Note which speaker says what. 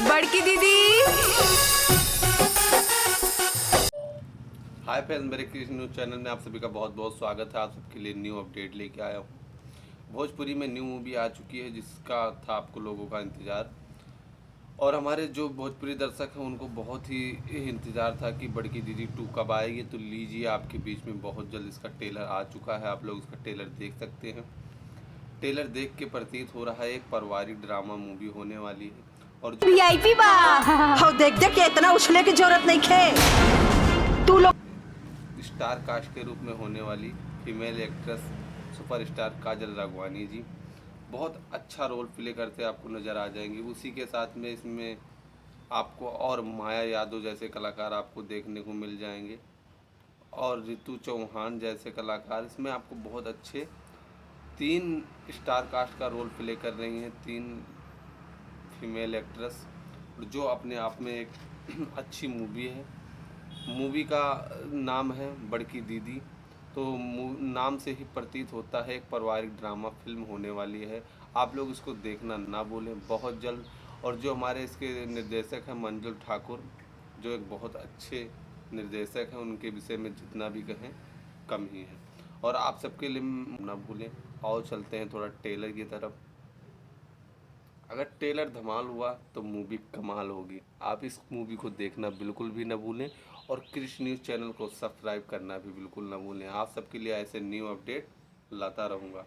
Speaker 1: बड़की दीदी।
Speaker 2: Hi friends, मेरे कृष्ण न्यूज़ चैनल में आप सभी का बहुत बहुत स्वागत है। आप सबके लिए न्यू अपडेट लेके आया हूँ। भोजपुरी में न्यू मूवी आ चुकी है जिसका था आपको लोगों का इंतज़ार, और हमारे जो भोजपुरी दर्शक हैं उनको बहुत ही इंतज़ार था कि बड़की दीदी 2 कब आएगी। तो लीजिए, आपके बीच में बहुत जल्द इसका ट्रेलर आ चुका है। आप लोग इसका ट्रेलर देख सकते हैं। ट्रेलर देख के प्रतीत हो रहा है एक पारिवारिक ड्रामा मूवी होने वाली है। और जो
Speaker 1: वीआईपी बा।
Speaker 3: हो देख देख के इतना उछले की जरूरत नहीं खे। तू लोग
Speaker 2: स्टार कास्ट के रूप में होने वाली फीमेल एक्ट्रेस सुपरस्टार काजल राघवानी जी बहुत अच्छा रोल प्ले करते आपको नज़र आ जाएंगी। उसी के साथ में इसमें आपको और माया यादव जैसे कलाकार आपको देखने को मिल जाएंगे, और रितु चौहान जैसे कलाकार इसमें आपको बहुत अच्छे 3 स्टार कास्ट का रोल प्ले कर रही हैं। 3 फीमेल एक्ट्रेस जो अपने आप में एक अच्छी मूवी है। मूवी का नाम है बड़की दीदी। तो नाम से ही प्रतीत होता है एक पारिवारिक ड्रामा फिल्म होने वाली है। आप लोग इसको देखना ना भूलें बहुत जल्द। और जो हमारे इसके निर्देशक हैं मंजुल ठाकुर, जो एक बहुत अच्छे निर्देशक हैं, उनके विषय में जितना भी कहें कम ही है। और आप सबके लिए ना भूलें। और चलते हैं थोड़ा ट्रेलर की तरफ। अगर ट्रेलर धमाल हुआ तो मूवी कमाल होगी। आप इस मूवी को देखना बिल्कुल भी न भूलें, और कृष्ण न्यूज़ चैनल को सब्सक्राइब करना भी बिल्कुल न भूलें। आप सबके लिए ऐसे न्यू अपडेट लाता रहूँगा।